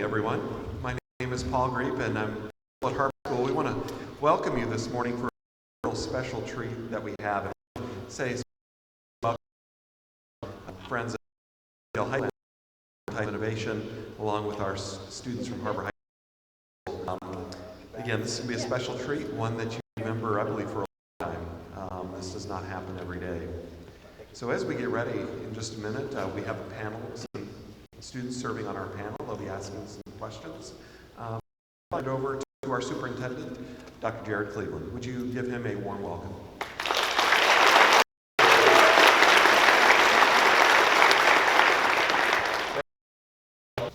Everyone. My name is Paul Greep, and I'm at Har-Ber School. We want to welcome you this morning for a real special treat that we have. And say welcome friends at High School Innovation, along with our students from Har-Ber High School. Again, this will be a special treat, one that you remember, I believe, for a long time. This does not happen every day. So as we get ready in just a minute, we have a panel. Students serving on our panel. They'll be asking some questions. I'll hand it over to our superintendent, Dr. Jared Cleveland. Would you give him a warm welcome?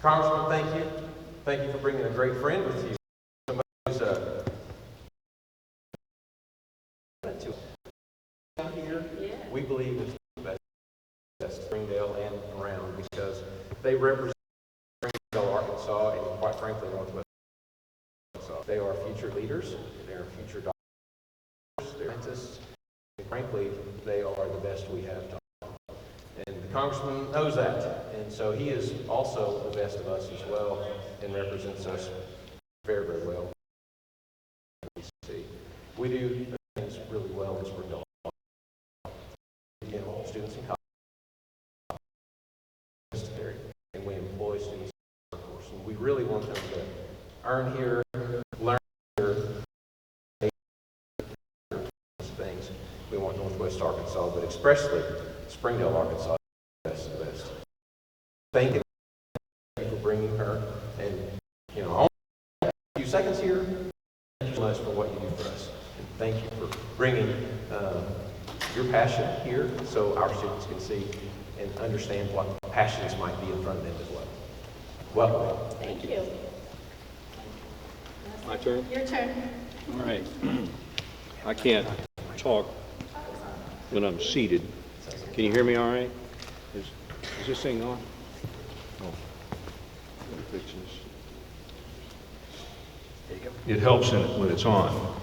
Congressman, thank you. Thank you for bringing a great friend with you. Somebody who's here, we believe is the best Springdale and around, because they represent Springdale, Arkansas, and quite frankly, Northwest Arkansas. They are future leaders, they are future doctors, they're scientists, and frankly, they are the best we have to offer. And the Congressman knows that, and so he is also the best of us as well, and represents us very, very well. We do things really well in Springdale. Students in college, and we employ students in the workforce, and we really want them to earn here, learn here, things. We want Northwest Arkansas, but especially Springdale, Arkansas, best of the best. Thank you for bringing her, and only a few seconds here. Thank you so much for what you do for us, and thank you for bringing your passion here so our students can see and understand what passions might be in front of them as well. Welcome. Thank you. My turn? Your turn. All right. I can't talk when I'm seated. Can you hear me all right? Is this thing on? Oh. Let me fix this. There you go. It helps when it's on.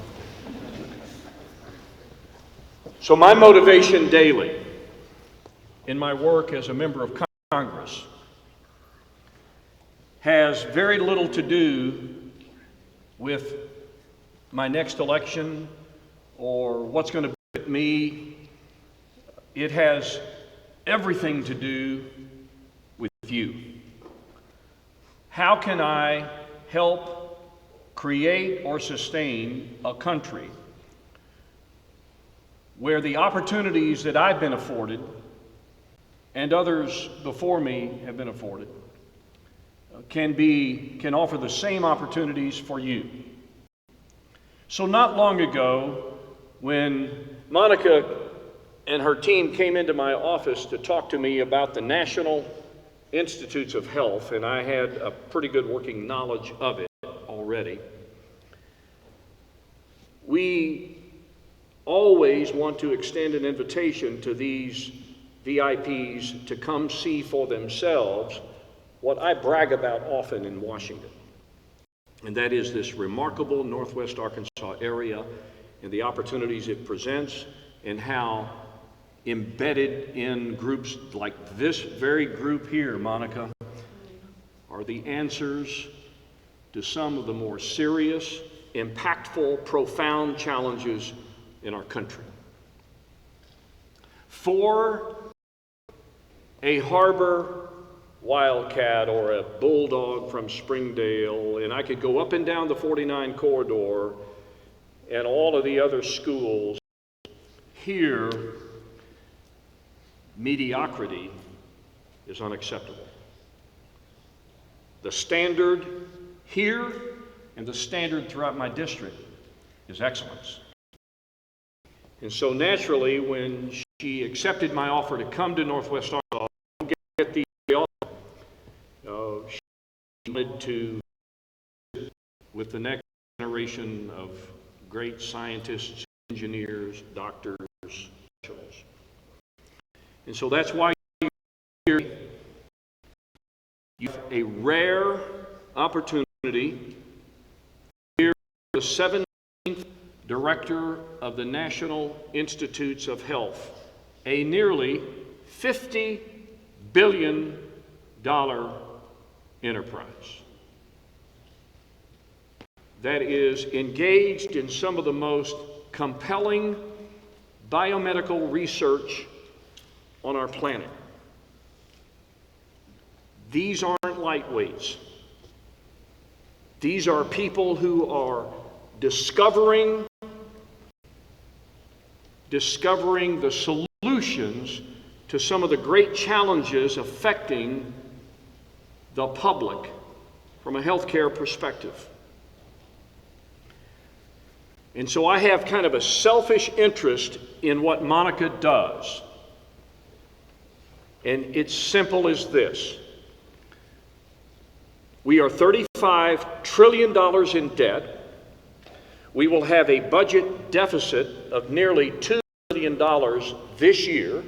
So my motivation daily in my work as a member of Congress has very little to do with my next election or what's going to benefit me. It has everything to do with you. How can I help create or sustain a country where the opportunities that I've been afforded and others before me have been afforded can offer the same opportunities for you? So not long ago, when Monica and her team came into my office to talk to me about the National Institutes of Health, and I had a pretty good working knowledge of it already, we always want to extend an invitation to these VIPs to come see for themselves what I brag about often in Washington. And that is this remarkable Northwest Arkansas area and the opportunities it presents, and how embedded in groups like this very group here, Monica, are the answers to some of the more serious, impactful, profound challenges in our country. For a Har-Ber Wildcat or a Bulldog from Springdale, and I could go up and down the 49 corridor and all of the other schools, here, mediocrity is unacceptable. The standard here and the standard throughout my district is excellence. And so naturally, when she accepted my offer to come to Northwest Arkansas, get the offer, she wanted to with the next generation of great scientists, engineers, doctors, professionals. And so that's why you're here. You have a rare opportunity. Here, the 17th Director of the National Institutes of Health, a nearly $50 billion enterprise. that is engaged in some of the most compelling biomedical research on our planet. These aren't lightweights. These are people who are discovering the solutions to some of the great challenges affecting the public from a healthcare perspective. And so I have kind of a selfish interest in what Monica does. And it's simple as this. We are $35 trillion in debt. We will have a budget deficit of nearly $2 billion this year.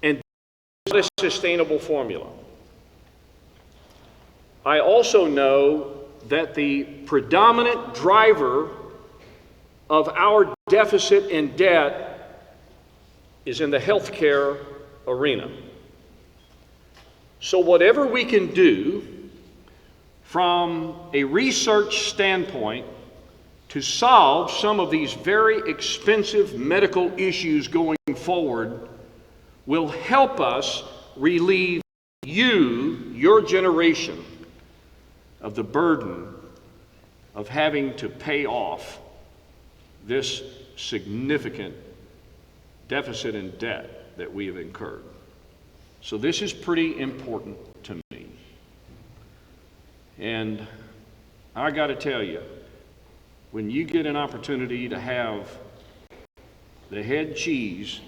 And this is a sustainable formula. I also know that the predominant driver of our deficit and debt is in the healthcare arena. So whatever we can do from a research standpoint to solve some of these very expensive medical issues going forward will help us relieve you, your generation, of the burden of having to pay off this significant deficit and debt that we have incurred. So this is pretty important to me. And I got to tell you, when you get an opportunity to have the head cheese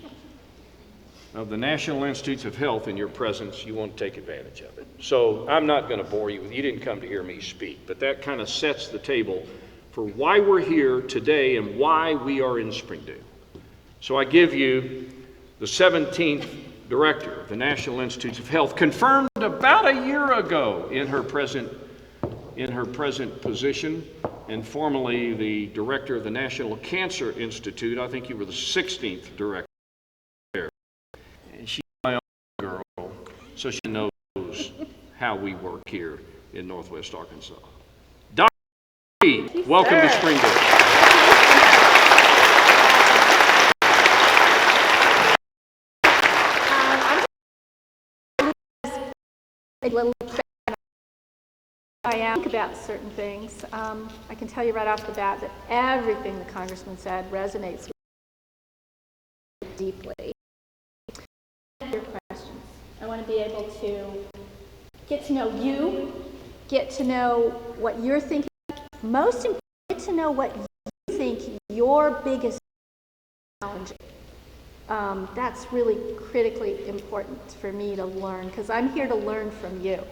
of the National Institutes of Health in your presence, you want to take advantage of it. So I'm not going to bore you with, you didn't come to hear me speak, but that kind of sets the table for why we're here today and why we are in Springdale. So I give you the 17th director of the National Institutes of Health, confirmed about a year ago in her present position, and formerly the director of the National Cancer Institute. I think you were the 16th director there. And she's my own girl, so she knows how we work here in Northwest Arkansas. Dr. B, welcome to Springdale. A little I think about certain things. I can tell you right off the bat that everything the Congressman said resonates with me deeply. Your questions. I want to be able to get to know you, get to know what you're thinking. Most important, get to know what you think your biggest challenge is. That's really critically important for me to learn, because I'm here to learn from you.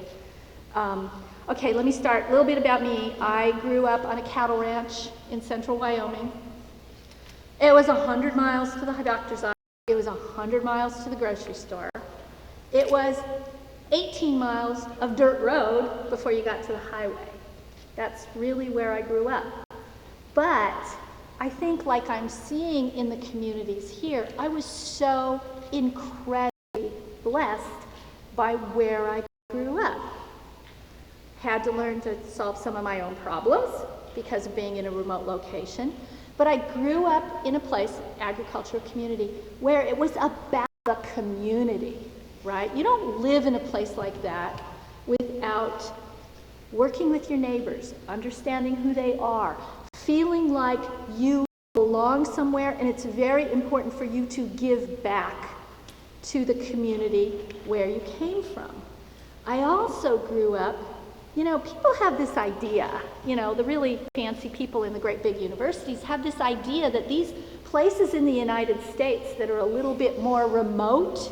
Okay, let me start. A little bit about me. I grew up on a cattle ranch in central Wyoming. It was 100 miles to the doctor's office. It was 100 miles to the grocery store. It was 18 miles of dirt road before you got to the highway. That's really where I grew up. But I think, like I'm seeing in the communities here, I was so incredibly blessed by where I grew up. Had to learn to solve some of my own problems because of being in a remote location. But I grew up in a place, agricultural community, where it was about the community, right? You don't live in a place like that without working with your neighbors, understanding who they are, feeling like you belong somewhere, and it's very important for you to give back to the community where you came from. I also grew up, people have this idea, the really fancy people in the great big universities have this idea that these places in the United States that are a little bit more remote,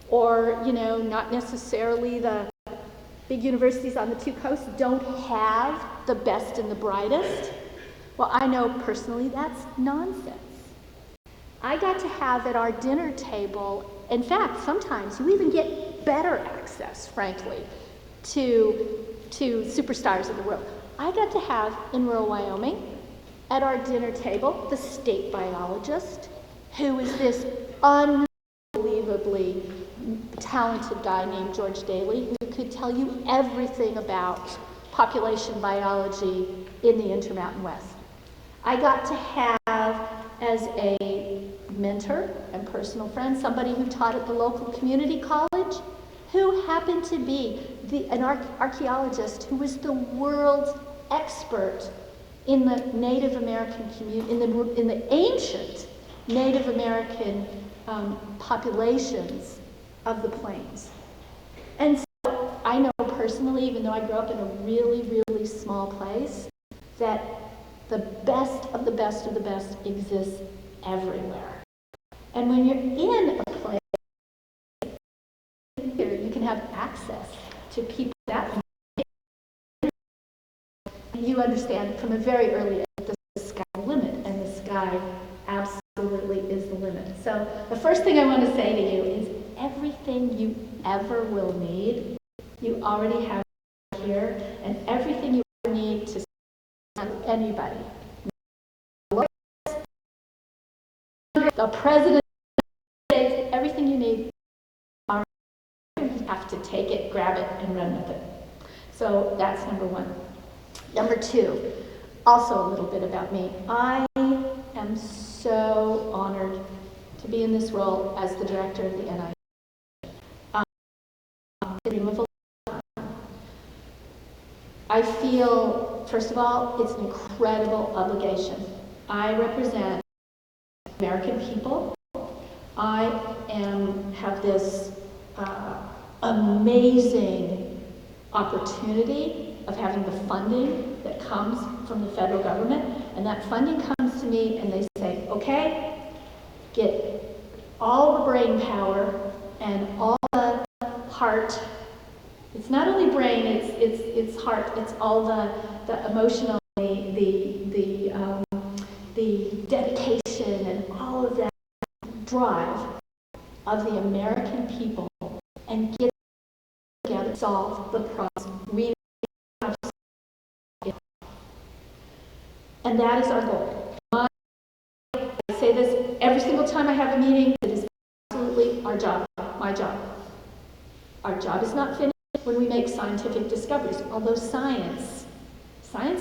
or, not necessarily the big universities on the two coasts, don't have the best and the brightest. Well, I know personally that's nonsense. I got to have at our dinner table, in fact, sometimes you even get better access, frankly, to superstars of the world. I got to have in rural Wyoming at our dinner table the state biologist, who is this unbelievably talented guy named George Daly, who could tell you everything about population biology in the Intermountain West. I got to have as a mentor and personal friend somebody who taught at the local community college, who happened to be an archaeologist who was the world's expert in the Native American community, in the ancient Native American populations of the plains. And so I know personally, even though I grew up in a really, really small place, that the best of the best of the best exists everywhere. And when you're in a place, you can have access to people that you understand from a very early age the sky limit, and the sky absolutely is the limit. So the first thing I want to say to you is everything you ever will need, you already have here, and everything you ever need to anybody. The president, everything you need, you have to take it, grab it, and run with it. So that's number one. Number two, also a little bit about me. I am so honored to be in this role as the director of the NIH. I feel, first of all, it's an incredible obligation. I represent American people. I have this amazing opportunity of having the funding that comes from the federal government, and that funding comes to me and they say, okay, get all the brain power and all the heart. It's not only brain, it's heart, it's all the emotional, the dedication and all of that drive of the American people, and get together to solve the problem. We have to solve it. And that is our goal. I say this every single time I have a meeting, it is absolutely our job, my job. Our job is not finished when we make scientific discoveries, although science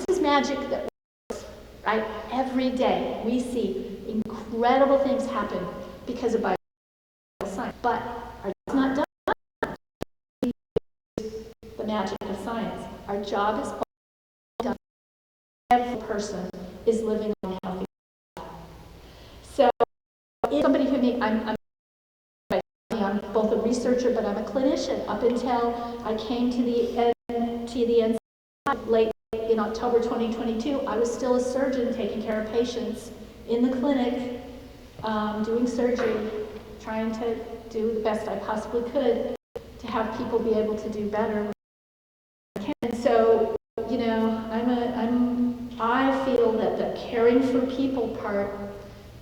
is magic that works, right? Every day we see incredible things happen because of biological science, but our job is not done. The magic of science. Our job is done. Every person is living a healthy life. So, if somebody who I'm both a researcher, but I'm a clinician. Up until I came to the NCI late in October 2022, I was still a surgeon taking care of patients in the clinic, doing surgery, trying to do the best I possibly could to have people be able to do better. And so, I feel that the caring for people part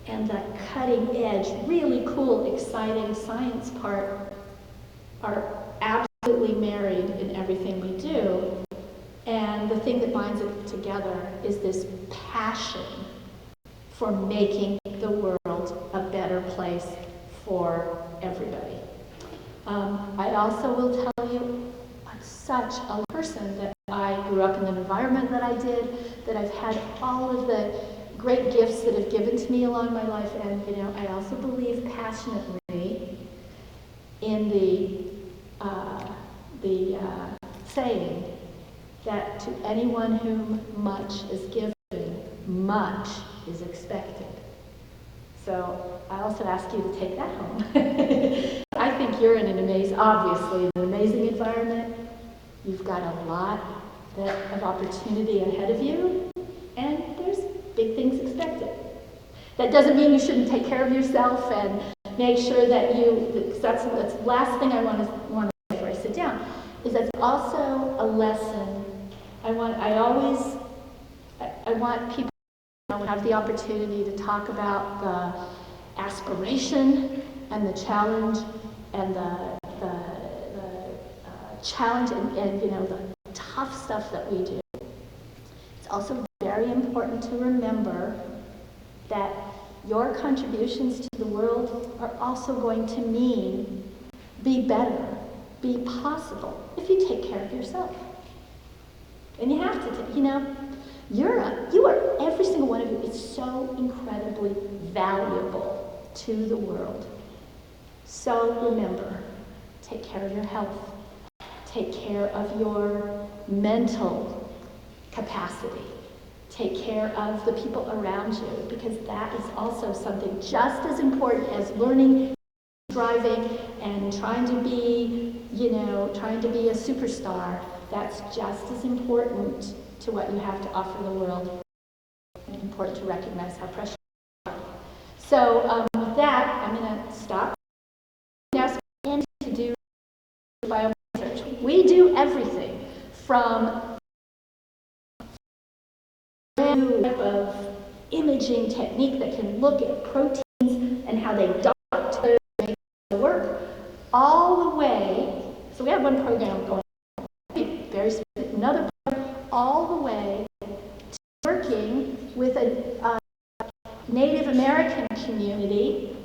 and the cutting edge, really cool, exciting science part are absolutely married in everything we do. And the thing that binds it together is this passion for making the world a better place for everybody. I also will tell you, I'm such a person that I grew up in an environment that I did, that I've had all of the great gifts that have given to me along my life, and I also believe passionately in the saying that to anyone whom much is given, much is expected. So I also ask you to take that home. I think you're in obviously an amazing environment. You've got a lot of opportunity ahead of you, and there's big things expected. That doesn't mean you shouldn't take care of yourself and make sure that that's the last thing I want to say before I sit down, is that's also a lesson. I want people to have the opportunity to talk about the aspiration and the challenge and the challenge and the tough stuff that we do. It's also very important to remember that your contributions to the world are also going to mean be better, be possible if you take care of yourself. And you have to, you know, you are, every single one of you is so incredibly valuable to the world. So remember, take care of your health. Take care of your mental capacity. Take care of the people around you, because that is also something just as important as learning, driving, and trying to be, you know, trying to be a superstar. That's just as important to what you have to offer the world. It's important to recognize how precious you are. So with that, I'm going to stop. Ask Andy to do bio research. We do everything from type of imaging technique that can look at proteins and how they dock to make it work, all the way. So we have one program going on, very specific, another program, all the way to working with a Native American community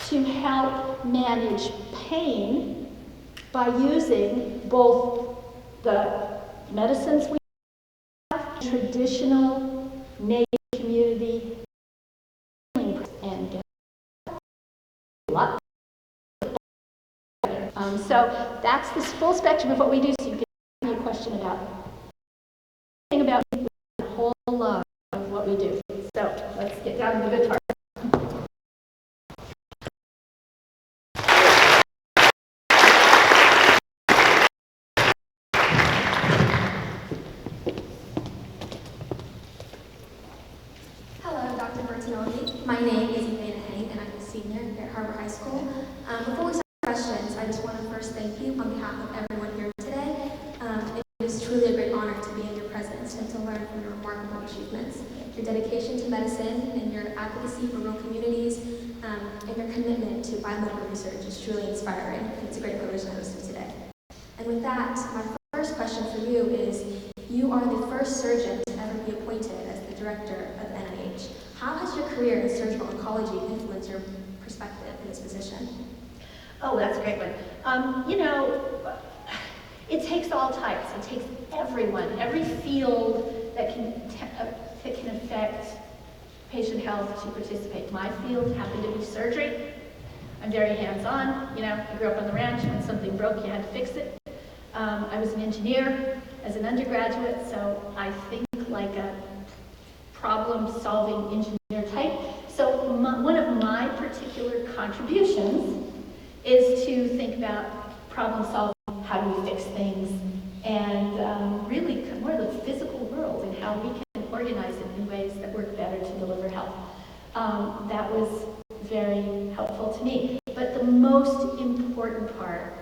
to help manage pain by using both the medicines we have, traditional Native community healing, and get a lot better. So that's the full spectrum of what we do. So you can ask me a question about the whole lot of what we do. So let's get down to the good part. Hello, Dr. Bertagnolli. My name is Elaine Hank, and I'm a senior here at Har-Ber High School. Before we start questions, I just want to first thank you on behalf of everyone here today. It is truly a great honor to be in your presence and to learn from your remarkable achievements. Your dedication to medicine and your advocacy for rural communities and your commitment to biomedical research is truly inspiring. It's a great privilege to host you today. And with that, my first question for you is, you are the first surgeon to ever be appointed as the director of NIH. How has your career in surgical oncology influenced your perspective in this position? Oh, that's a great one. You know, it takes all types. It takes everyone, every field that can affect patient health to participate. My field happened to be surgery. I'm very hands-on. You know, I grew up on the ranch. When something broke, you had to fix it. I was an engineer as an undergraduate, so I think like a problem-solving engineer type. So one of my particular contributions is to think about problem-solving, how do we fix things, and really more of the physical world and how we can organize it in ways that work better to deliver health. That was very helpful to me. But the most important part,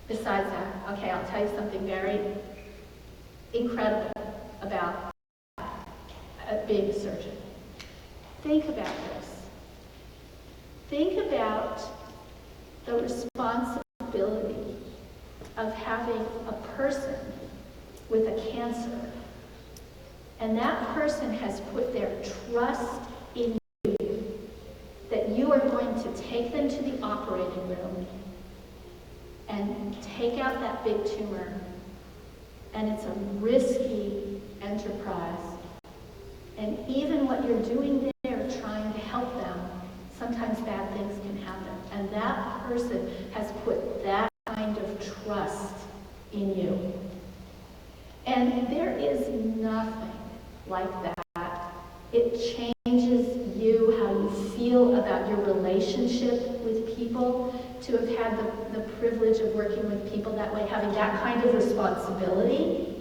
besides that, okay, I'll tell you something very incredible about being a surgeon. Think about this. Think about the responsibility of having a person with a cancer, and that person has put their trust in you, that you are going to take them to the operating room and take out that big tumor, and it's a risky enterprise. And even what you're doing there, trying to help them, sometimes bad things can happen. And that person has put that kind of trust in you. And there is nothing like that. It changes you, how you feel about your relationship with people, to have had the privilege of working with people that way, having that kind of responsibility,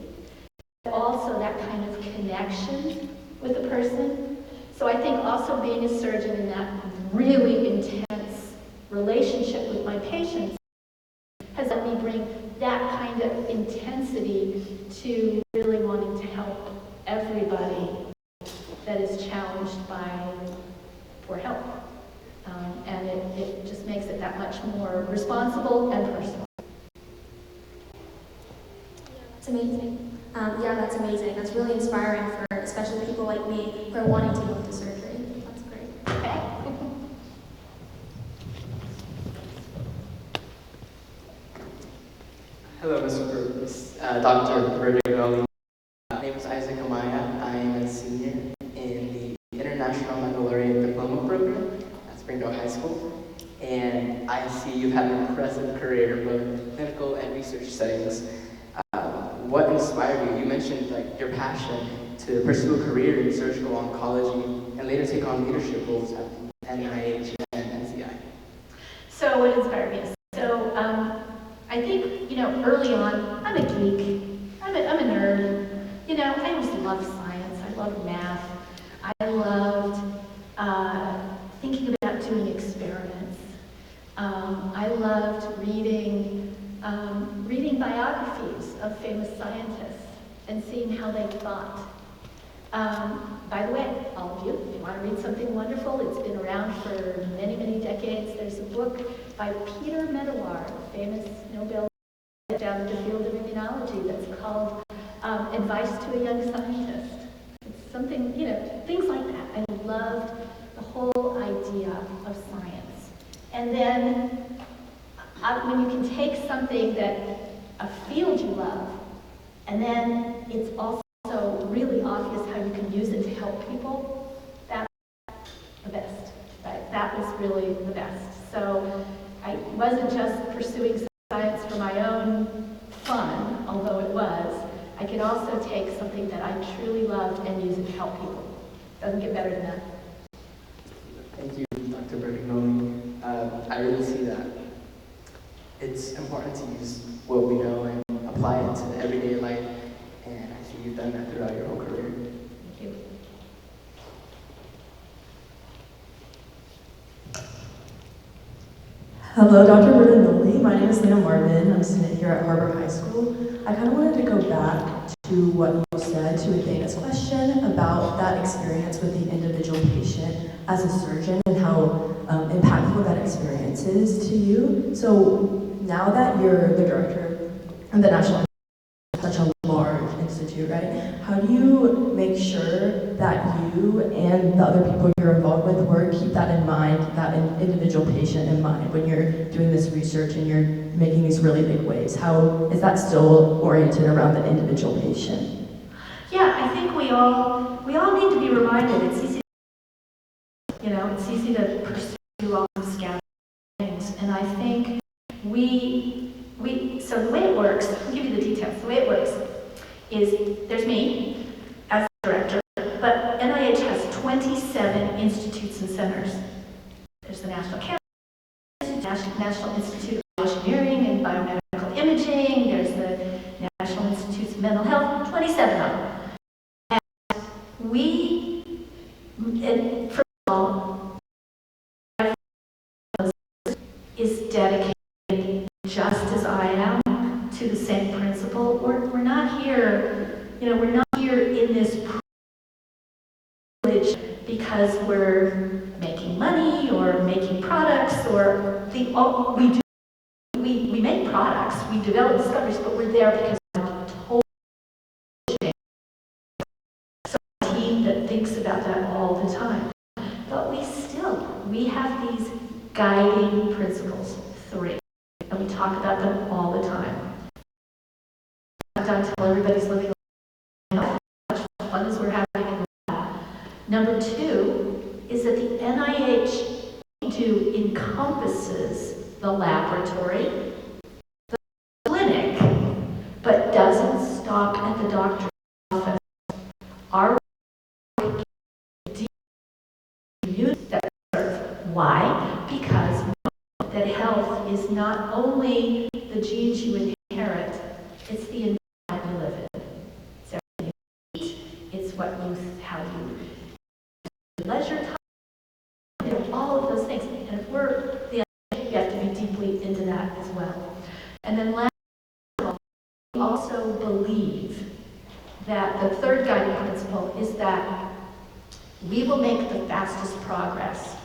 also that kind of connection with a person. So I think also being a surgeon in that really intense relationship with my patients has let me bring that kind of intensity to really wanting to help everybody that is challenged by poor health. And it just makes it that much more responsible and personal. That's amazing. Yeah, that's amazing. That's really inspiring for especially people like me who are wanting to go into surgery. That's great. Okay? Hello, Dr. Bertagnolli. My name is Isaac Amaya. I am a senior in the International Baccalaureate Diploma Program at Springdale High School. And I see you've had an impressive career, both in clinical and research settings. What inspired you? You mentioned your passion to pursue a career in surgical oncology and later take on leadership roles at NIH and NCI. So what inspired me? So I think, early on, I'm a geek. I'm a nerd. I just love science. I love math. I loved thinking about doing experiments. I loved reading biographies of famous scientists and seeing how they thought. By the way, all of you, if you want to read something wonderful, it's been around for many, many decades. There's a book by Peter Medawar, a famous Nobel down in the field of immunology, that's called Advice to a Young Scientist. It's something, things like that. I loved the whole idea of science. And then when you can take something that, a field you love, and then it's also really obvious how you can use it to help people, that's the best, right? That was really the best. So I wasn't just pursuing science for my own fun, although it was. I could also take something that I truly loved and use it to help people. Doesn't get better than that. Thank you, Dr. Bertagnolli. I really see that. It's important to use what we know and apply it to everyday life, and I see you've done that throughout your whole career. Thank you. Hello, Dr. Bertagnolli. My name is Leah Marvin. I'm a student here at Har-Ber High School. I kind of wanted to go back to what you said to Athena's question about that experience with the individual patient as a surgeon and how impactful that experience is to you. So now that you're the director of the National such a large institute, right? How do you make sure that you and the other people you're involved with keep that in mind, that individual patient in mind when you're doing this research and you're making these really big waves? How is that still oriented around the individual patient? Yeah, I think we all need to be reminded. It's easy, it's easy to pursue all of scattered things, and I think so the way it works, I'll give you the details. The way it works is there's me as the director, but NIH has 27 institutes and centers. There's the National Cancer, National Institute of Engineering and Biomedical Imaging, there's the National Institutes of Mental Health, 27 of them. And first of all, is dedicated just as I am to the same principle. We're not here, we're not here in this privilege because we're making money or making products or we make products, we develop discoveries, but we're there because we're totally a team that thinks about that all the time. But we have these guiding principles, 3. And we talk about them all the time. Until everybody's living how much fun as we're having in the lab. Number 2 is that the NIH encompasses the laboratory, the clinic, but doesn't stop at the doctor's office. Our work is deep that serve. Why? Because that health is not only the genes you inherit, it's the environment you live in. It's everything you eat, it's how you leisure time, all of those things. And if we're the NIH, we have to be deeply into that as well. And then last of all, we also believe that the third guiding principle is that we will make the fastest progress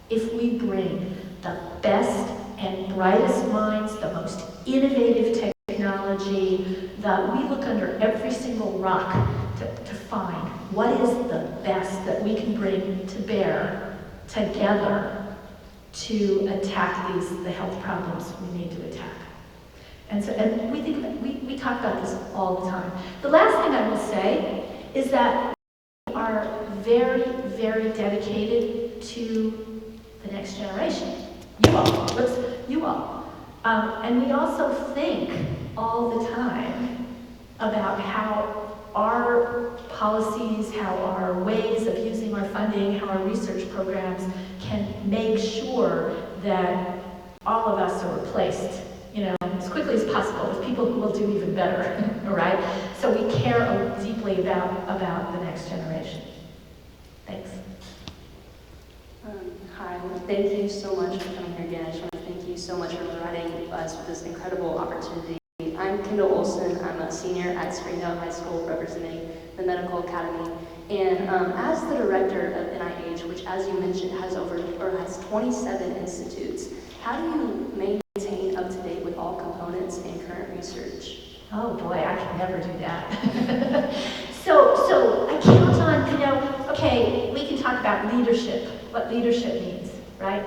if we bring the best and brightest minds, the most innovative technology, we look under every single rock to find what is the best that we can bring to bear together to attack the health problems we need to attack. And we talk about this all the time. The last thing I will say is that we are very, very dedicated to the next generation. You all. And we also think all the time about how our policies, how our ways of using our funding, how our research programs can make sure that all of us are replaced, as quickly as possible with people who will do even better, all right? So we care deeply about the next generation. Thanks. Hi, thank you so much for coming here again. I just want to thank you so much for providing us with this incredible opportunity. I'm Kendall Olson. I'm a senior at Springdale High School representing the Medical Academy. And as the director of NIH, which as you mentioned has 27 institutes, how do you maintain up to date with all components in current research? Oh boy, I can never do that. So I count on, okay, we can talk about leadership, what leadership means, right?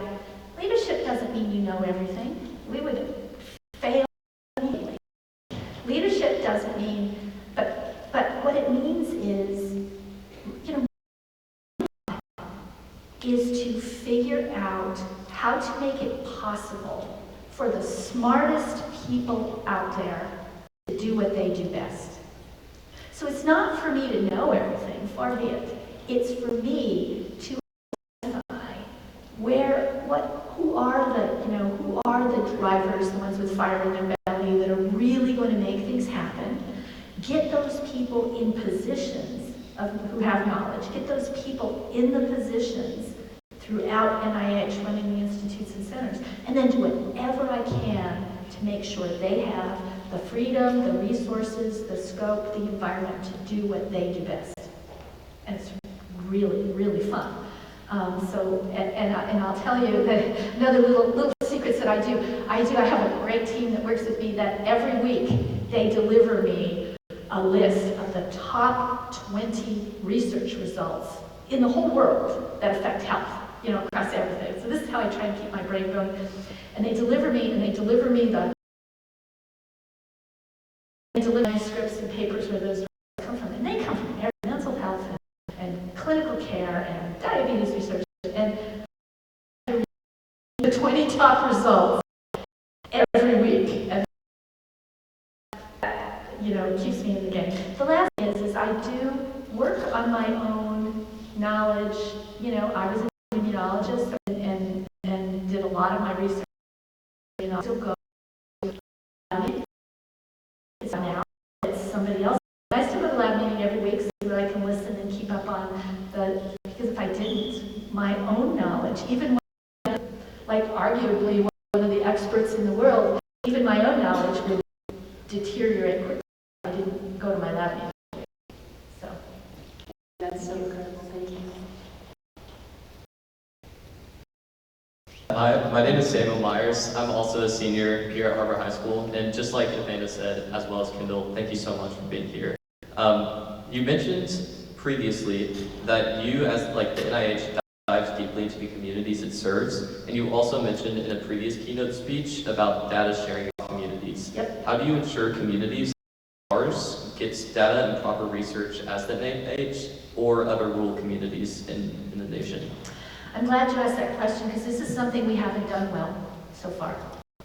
Leadership doesn't mean you know everything. We would fail immediately. Leadership doesn't mean, but what it means is to figure out how to make it possible for the smartest people out there to do what they do best. So it's not for me to know everything, far be it. It's for me to identify who are the drivers, the ones with fire in their belly that are really going to make things happen. Get those people in positions who have knowledge. Get those people in the positions throughout NIH, running the institutes and centers, and then do whatever I can to make sure they have the freedom, the resources, the scope, the environment to do what they do best. And it's really, really fun. And I'll tell you that another little secrets that I have a great team that works with me that every week they deliver me a list of the top 20 research results in the whole world that affect health, across everything. So this is how I try and keep my brain going. And they deliver me manuscripts and papers where those come from. And they come from mental health and clinical care and diabetes research and the 20 top results every week. And keeps me in the game. The last thing is I do work on my own knowledge. I was an immunologist and did a lot of my research. I still go. It's now. It's somebody else. I still go to lab meeting every week so that I can listen and keep up on because if I didn't, my own knowledge, even when arguably one of the experts in the world, even my own knowledge would deteriorate quickly if I didn't go to my lab meeting. So That's so incredible. Thank you. Hi, my name is Samuel Myers. I'm also a senior here at Har-Ber High School, and just like Amanda said, as well as Kendall, thank you so much for being here. You mentioned previously that you, as the NIH, dives deeply into the communities it serves, and you also mentioned in a previous keynote speech about data sharing with communities. Yep. How do you ensure communities like ours gets data and proper research as the NIH or other rural communities in the nation? I'm glad you asked that question because this is something we haven't done well so far.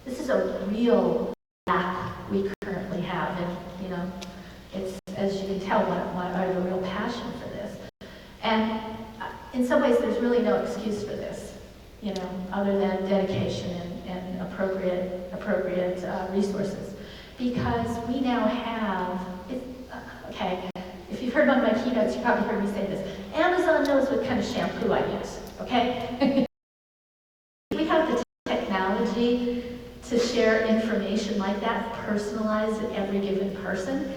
This is a real gap we currently have, and it's, as you can tell, I have a real passion for this. And in some ways, there's really no excuse for this, other than dedication and appropriate resources, because we now have. Okay, if you've heard one of my keynotes, you probably heard me say this. Amazon knows what kind of shampoo I use. Okay? We have the technology to share information like that, personalized at every given person.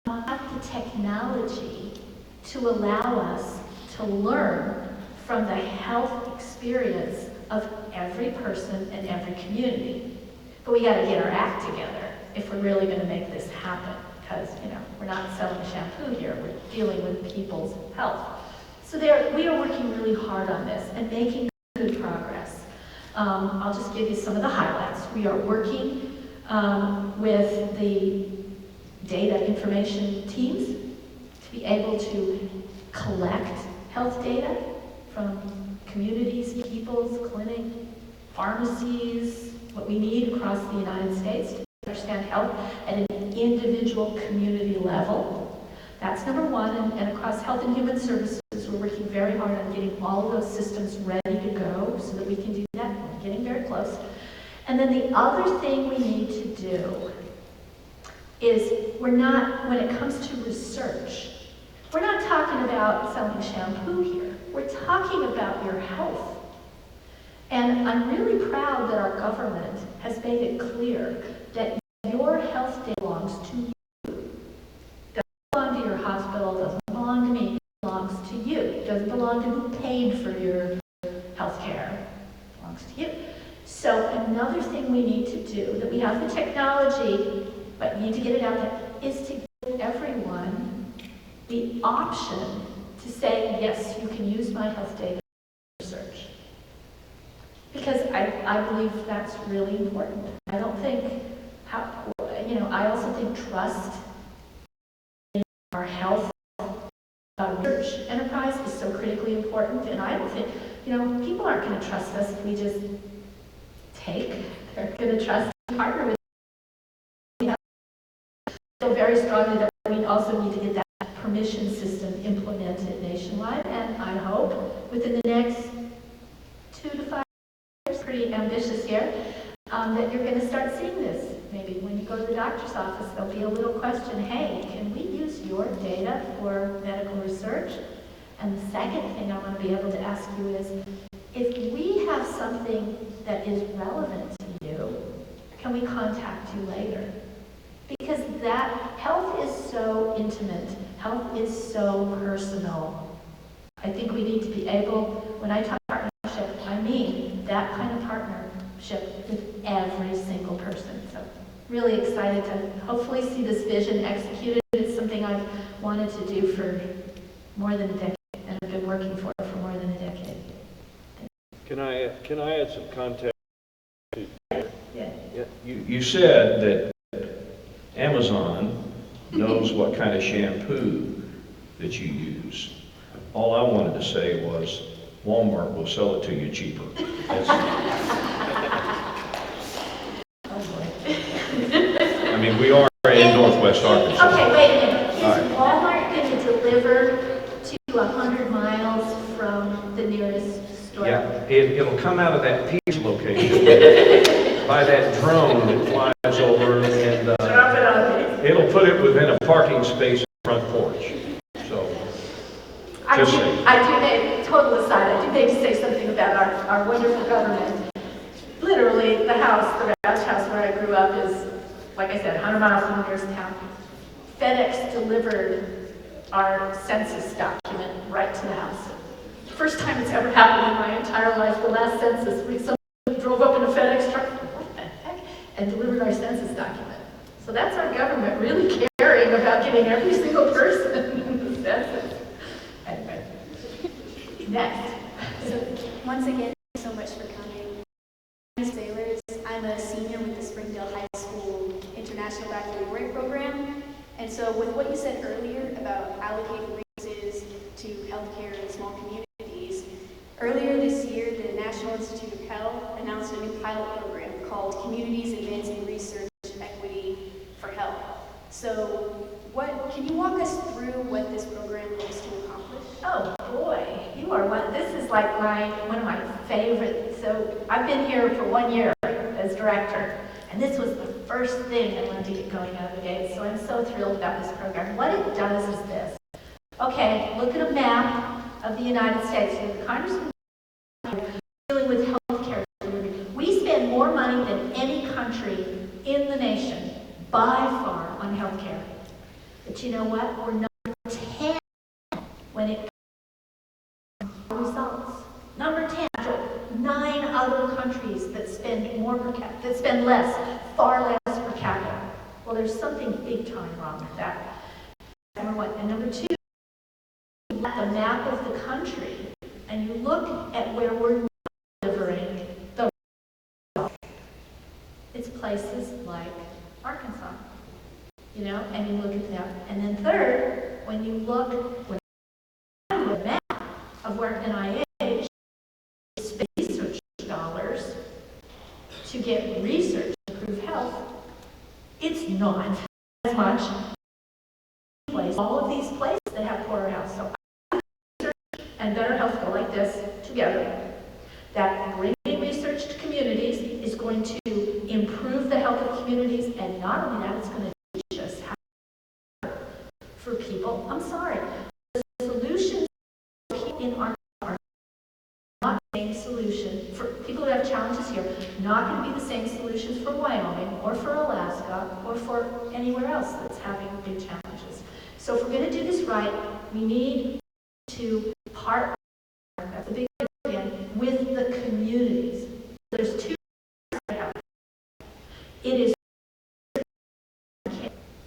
We have the technology to allow us to learn from the health experience of every person and every community. But we got to get our act together if we're really going to make this happen, because we're not selling shampoo here, we're dealing with people's health. So we are working really hard on this and making good progress. I'll just give you some of the highlights. We are working with the data information teams to be able to collect health data from communities, peoples, clinic, pharmacies, what we need across the United States to understand health at an individual community level. That's number one, and across Health and Human Services, we're working very hard on getting all of those systems ready to go so that we can do that. We're getting very close. And then the other thing we need to do is when it comes to research, we're not talking about selling shampoo here. We're talking about your health. And I'm really proud that our government has made it clear that your health data belongs to you. Doesn't belong to your hospital, doesn't belong to me, it belongs to you. It doesn't belong to who paid for your health care, it belongs to you. So another thing we need to do, that we have the technology, but need to get it out there, is to give everyone the option to say, yes, you can use my health data for research. Because I believe that's really important. I don't think, I also think trust in our health research enterprise is so critically important, and I don't think, people aren't going to trust us if we just take. They're going to trust and partner with us. I feel very strongly that we also need to get that permission system implemented nationwide, and I hope within the next 2 to 5 years, pretty ambitious here, that you're going to start seeing this. Maybe when you go to the doctor's office, there'll be a little question, hey, can we use your data for medical research? And the second thing I want to be able to ask you is, if we have something that is relevant to you, can we contact you later? Because that health is so intimate, health is so personal. I think we need to be able, when I talk partnership, I mean that kind of partnership with every single person. So really excited to hopefully see this vision executed. It's something I've wanted to do for more than a decade, and I've been working for it for more than a decade. Can I add some context? Yeah. You said that Amazon knows what kind of shampoo that you use. All I wanted to say was Walmart will sell it to you cheaper. I mean, we are in Northwest Arkansas. Okay, wait a minute. Is All right. Walmart going to deliver to 100 miles from the nearest store? Yeah, it'll come out of that Peach location by that drone that flies over, and Drop it on me. it'll put it within a parking space in the front porch. So, just saying. Total aside, I do need to say something about our wonderful government. Literally, the ranch house where I grew up is, like I said, 100 miles from the nearest town. FedEx delivered our census document right to the house. First time it's ever happened in my entire life. The last census, somebody drove up in a FedEx truck, what the heck, and delivered our census document. So that's our government really caring about getting every single person in the census. Anyway, next. So once again, thank you so much for coming. I'm Sailors. I'm a senior with the Springdale High School International Baccalaureate Program. And so with what you said earlier about allocating resources to healthcare in small communities, earlier this year, the National Institute of Health announced a new pilot program called Communities Advancing Research Equity for Health. So can you walk us through what this program hopes to accomplish? Oh boy, you are one. This is like one of my favorites. So I've been here for 1 year as director, and this was the first thing I wanted to get going out of the gate. So I'm so thrilled about this program. What it does is this. Okay, look at a map of the United States. So the Congressman dealing with healthcare. We spend more money than any country in the nation by far on healthcare. But you know what? We're number 10 when it comes to results. Number 10, after 9 other countries that spend more per capita, that spend less, far less per capita. Well, there's something big time wrong with that. Number 1. And number 2, you look at the map of the country and you look at where we're delivering the results. It's places like Arkansas, you know, and you look at that. And then third, when you look at the map of where NIH spends research dollars to get research to improve health, it's not as much all of these places that have poorer health. So research and better health go like this together. That bringing research to communities is going to improve the health of communities, and not only that, it's going to teach us how for people. I'm sorry, the solutions in our are not the same solution for people who have challenges here. Not going to be the same solutions for Wyoming or for Alaska or for anywhere else that's having big challenges. So if we're going to do this right, we need to partner, that's the big again, with the communities. There's two. It is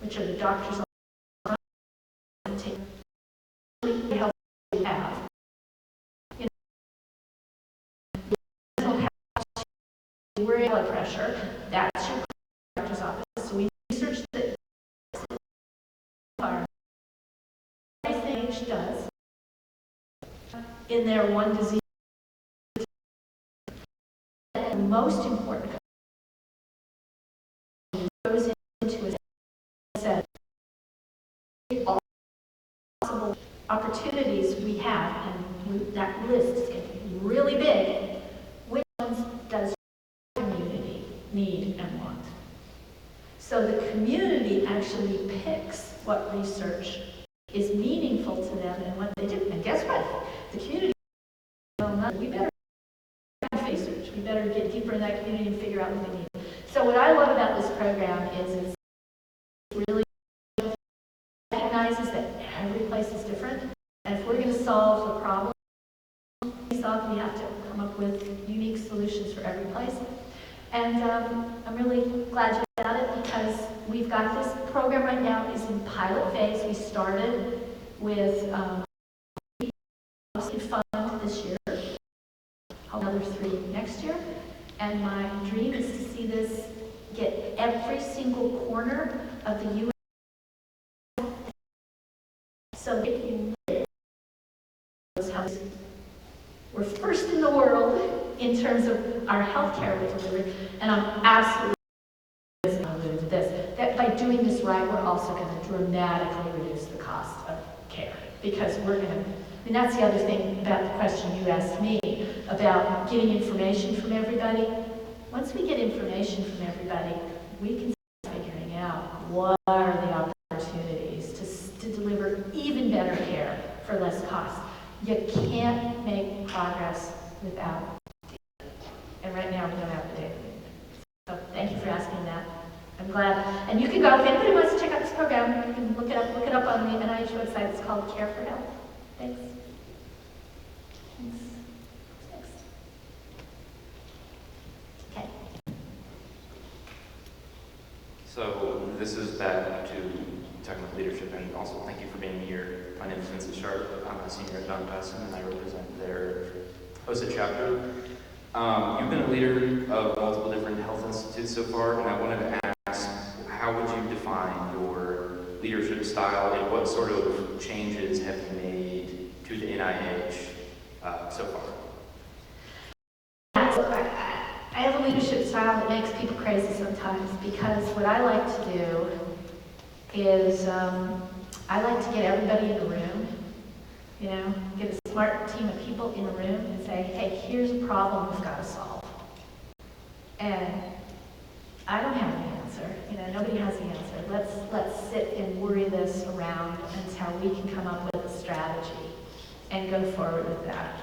which are the doctors on take the help we have. You know, we're in blood pressure. That's your doctor's office. So we research that everything each does in their one disease. The most important goes into a set all possible opportunities we have, and that list is getting really big. Which ones does the community need and want? So the community actually picks what research is meaningful to them and what they do. And guess what? The community, we better research. We better get deeper in that community and figure out what we need. So what I love about this program is it really recognizes that every place is different. And if we're going to solve the problem, we have to come up with unique solutions for every place. And I'm really glad you got it, because we've got this program right now is in pilot phase. We started with fund this year, another 3 next year, and my dream is to see this get every single corner of the U.S. so that you we're first in the world in terms of our healthcare we deliver, and I'm absolutely alluded to this, that by doing this right, we're also going to dramatically reduce the cost of care, because we're going to, I mean, that's the other thing about the question you asked me about getting information from everybody. Once we get information from everybody, we can start figuring out what are the opportunities to deliver even better care for less cost. You can't make progress without data. And right now, we don't have the data. So thank you for asking that. I'm glad. And you can go, if anybody wants to check out this program, you can look it up on the NIH website. It's called Care for Health. Thanks. Next. Okay. So this is back to talking about leadership, and also thank you for being here. My name is Vincent Sharp. I'm a senior at Don Tyson, and I represent their hosted chapter. You've been a leader of multiple different health institutes so far, and I wanted to ask, how would you define your leadership style, and what sort of changes have you made to the NIH so far? I have a leadership style that makes people crazy sometimes, because what I like to do is I like to get everybody in a room, you know, get a smart team of people in a room and say, hey, here's a problem we've got to solve. And I don't have the answer, you know, nobody has the answer. Let's sit and worry this around until we can come up with a strategy and go forward with that.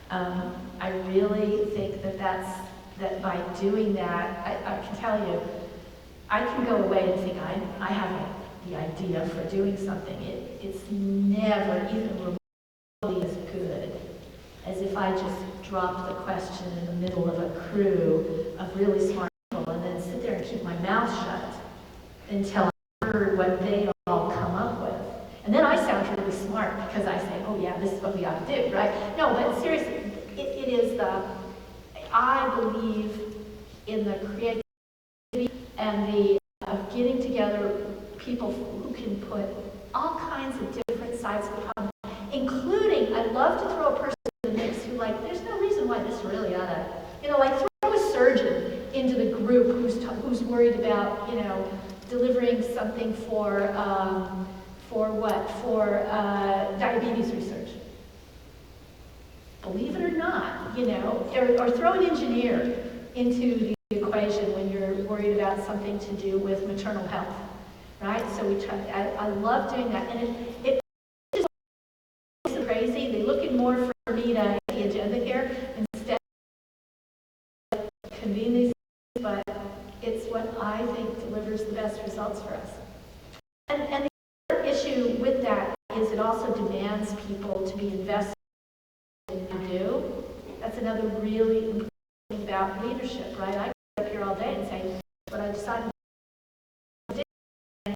I really think that by doing that, I can tell you, I can go away and think I have the idea for doing something. It's never even remotely as good as if I just dropped the question in the middle of a crew of really smart people and then sit there and keep my mouth shut until I heard what they all come up with. And then I sound really smart because I say, oh yeah, this is what we ought to do, right? No, but seriously, it is I believe in the creativity and the of getting together people who can put all kinds of different sides of the problem, including, I love to throw a person in the mix who like, there's no reason why this really ought to, like throw a surgeon into the group who's worried about, delivering something for what? For diabetes research. Believe it or not, or throw an engineer into the equation when you're worried about something to do with maternal health, right? So we try. I love doing that, and it is crazy. They're looking more for me to have the agenda here instead of convene these, but it's what I think delivers the best results for us. And the other issue with that is it also demands people to be invested in what they do. That's another really important thing about leadership, right? I get up here all day and say, what I decided to do, and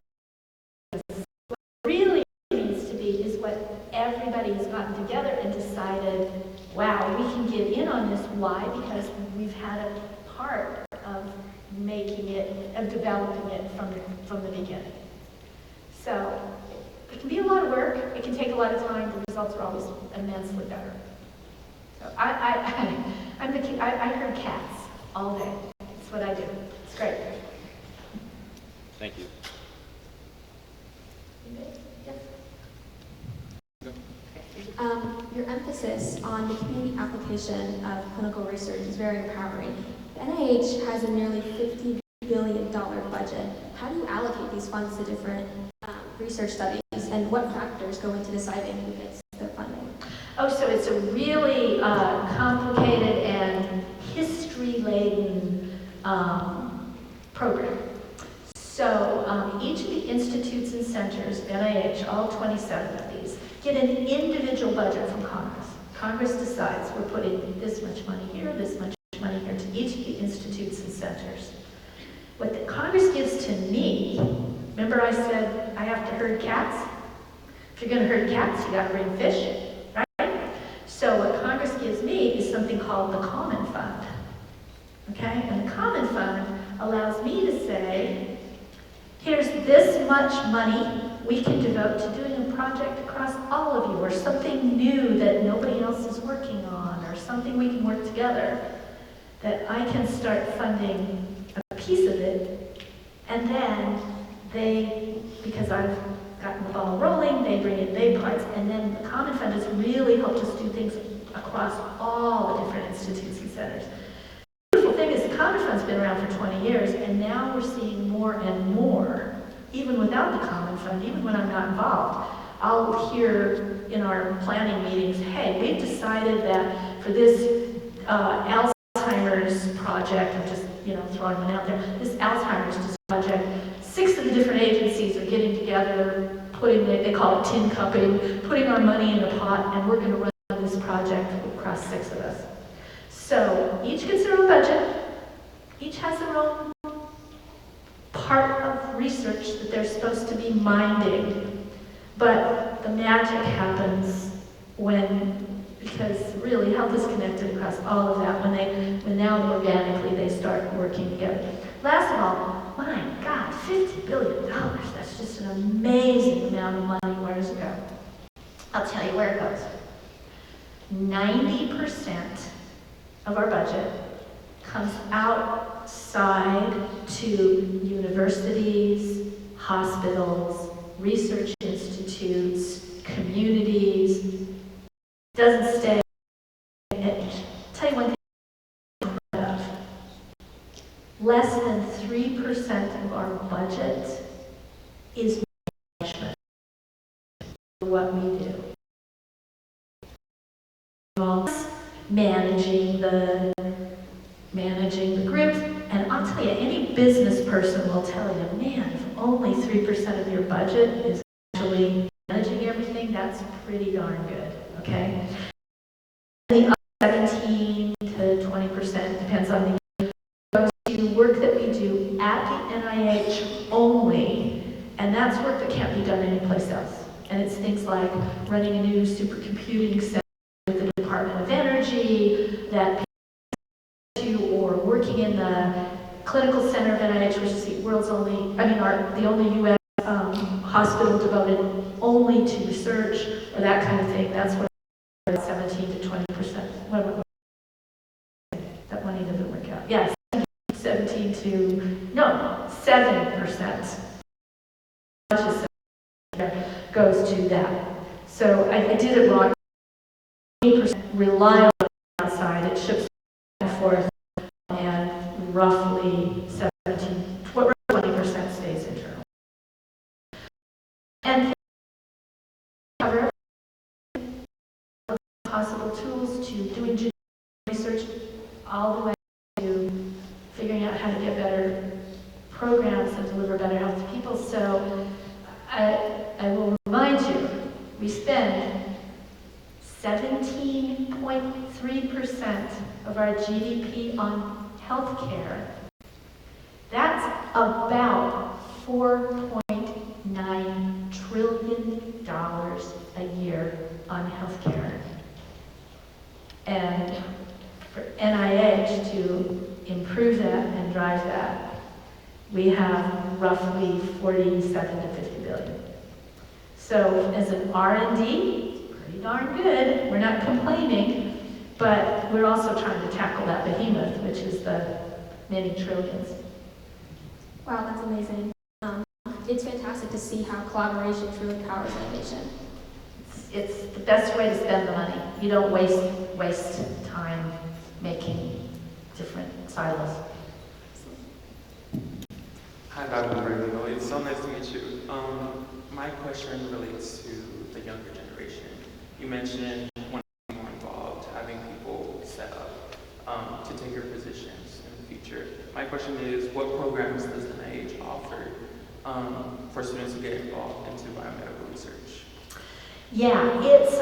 what really needs to be is what everybody has gotten together and decided, wow, we can get in on this. Why? Because we've had a part of making it, of developing it from the beginning. So it can be a lot of work. It can take a lot of time. The results are always immensely better. So I'm the kid. I heard cats all day. That's what I do. It's great. Thank you. Your emphasis on the community application of clinical research is very empowering. The NIH has a nearly $50 billion budget. How do you allocate these funds to different research studies, and what factors go into deciding who gets the funding? Oh, so it's a really complicated and history-laden program. So each of the institutes and centers of NIH, all 27 of these, get an individual budget from Congress. Congress decides we're putting this much money here, this much money here to each of the institutes and centers. What the Congress gives to me, remember I said I have to herd cats? If you're going to herd cats, you got to bring fish, right? So what Congress gives me is something called the Common Fund. Okay? And the Common Fund allows me to say, here's this much money we can devote to doing a project across all of you, or something new that nobody else is working on, or something we can work together, that I can start funding a piece of it, and then they, because I've gotten the ball rolling, they bring in their parts, and then the Common Fund has really helped us do things across all the different institutes and centers. The beautiful thing is the Common Fund's been around for 20 years, and now we're seeing more and more, even without the Common Fund, even when I'm not involved. I'll hear in our planning meetings, hey, we've decided that for this Alzheimer's project, I'm just throwing one out there, this Alzheimer's project, 6 of the different agencies are getting together, they call it tin cupping, putting our money in a pot, and we're going to run this project across 6 of us. So each gets their own budget, each has their own part of research that they're supposed to be minding. But the magic happens because really health is connected across all of that, when now organically they start working together. Last of all, my God, $50 billion, that's just an amazing amount of money. Where does it go? I'll tell you where it goes. 90% of our budget comes outside to universities, hospitals, research institutes, communities. Doesn't stay. Tell you one thing. Less than 3% of our budget is management for what we do. Managing the groups, and I'll tell you, any business person will tell you, man, if only 3% of your budget is actually managing everything, that's pretty darn good, okay? The other 17 to 20%, depends on the year, goes to work that we do at the NIH only, and that's work that can't be done anyplace else. And it's things like running a new supercomputing center with the Department of Energy, that or working in the clinical center of NIH, which is the world's only, the only U.S. Hospital devoted only to research or that kind of thing. That's what 17 to 20%. That money doesn't work out. Yes, 7%. Goes to that. So I did it wrong. 20% rely on the outside. It ships back and forth, and roughly 20% stays internal. And cover possible tools to doing genetic research, all the way to figuring out how to get better programs and deliver better health to people. So I will remind you, we spend 17.3% of our GDP on healthcare. That's about $4.9 trillion a year on healthcare. And for NIH to improve that and drive that, we have roughly 47 to 50 billion. So as an R&D, pretty darn good. We're not complaining, but we're also trying to tackle that behemoth, which is the many trillions. Wow, that's amazing. It's fantastic to see how collaboration truly powers innovation. It's the best way to spend the money. You don't waste time making different silos. Hi, Dr. Bertagnolli. It's so nice to meet you. My question relates to the younger generation. You mentioned when you're more involved, having people set up to take your positions in the future. My question is, what programs does NIH offer for students to get involved into biomedical research? Yeah, it's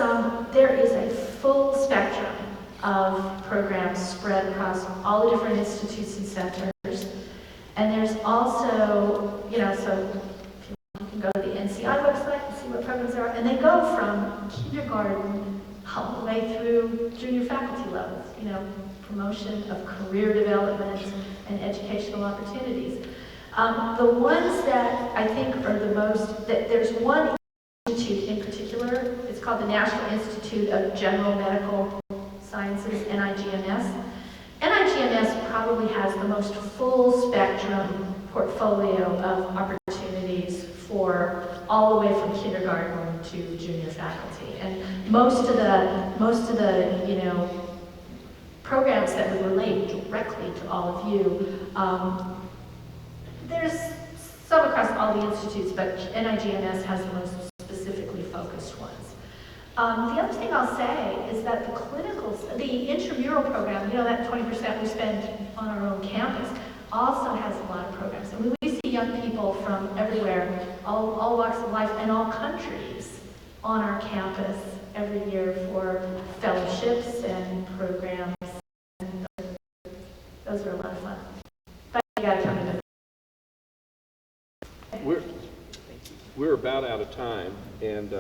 there is a full spectrum of programs spread across all the different institutes and centers. And there's also, so you can go to the NCI website and see what programs there are. And they go from kindergarten all the way through junior faculty levels, promotion of career development and educational opportunities. The ones that I think are the most, there's one institute in particular, it's called the National Institute of General Medical Sciences, NIGMS. NIGMS probably has the most full spectrum portfolio of opportunities for all the way from kindergarten to junior faculty. And most of the programs that would relate directly to all of you, there's some across all the institutes, but NIGMS has the most specifically focused ones. The other thing I'll say is that the intramural program, that 20% we spend on our own campus, also has a lot of programs. And we see young people from everywhere, all walks of life, and all countries on our campus every year for fellowships and programs. And those are a lot of fun. But you gotta come to We're about out of time, and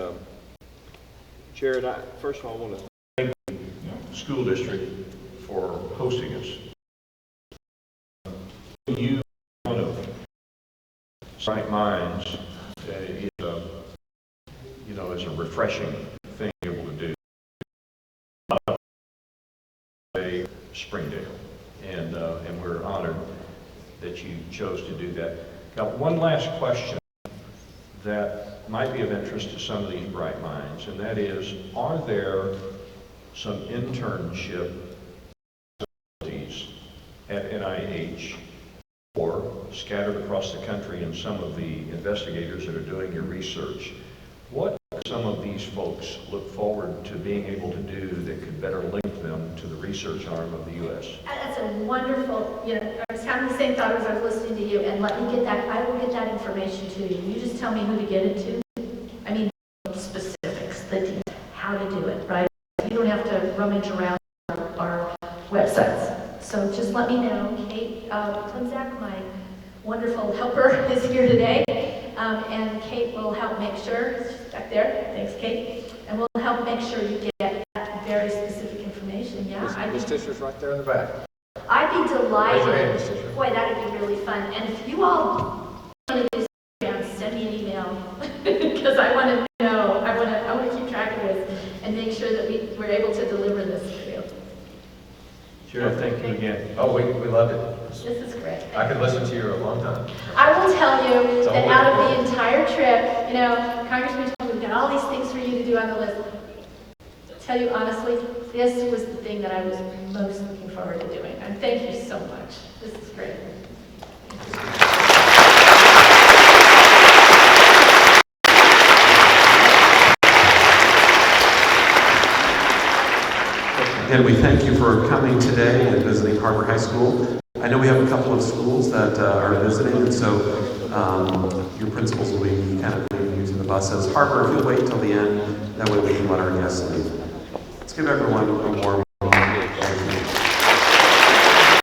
Jared, first of all, I want to thank the school district for hosting us. You, one of bright minds, is a refreshing thing to be able to do. Springdale, and we're honored that you chose to do that. Got one last question that might be of interest to some of these bright minds, and that is, are there some internship facilities at NIH or scattered across the country in some of the investigators that are doing your research? What do some of these folks look forward to being able to do that could better link them to the research arm of the U.S.? That's a wonderful, I was having the same thought as I was listening to you, and let me get that, I will get that information to you. You just tell me who to get it to. I mean, specifics, the details, how to do it, right? You don't have to rummage around our websites. So just let me know. Kate Klimzak, my wonderful helper, is here today, and Kate will help make sure, she's back there, thanks Kate, and we'll help make sure you get that very specific information. Yeah, Miss Tischer's right there in the back. I I'd be delighted. Boy, that'd be really fun. And if you all want to do programs, send me an email because I want to know. I want to keep track of this and make sure that we're able to deliver this for you. Sure, thank you again. Oh, we loved it. This is great. I could listen to you a long time. I will tell you It's that always out of fun. the entire trip, you know, Congressman told me we've got all these things for you to do on the list. Tell you honestly, this was the thing that I was most looking forward to doing. And thank you so much. This is great. Again, we thank you for coming today and visiting Har-Ber High School. I know we have a couple of schools that are visiting, and so your principals will be kind of leading you to the buses. Har-Ber, if you'll wait till the end, that way we can let our guests leave. Let's give everyone a warm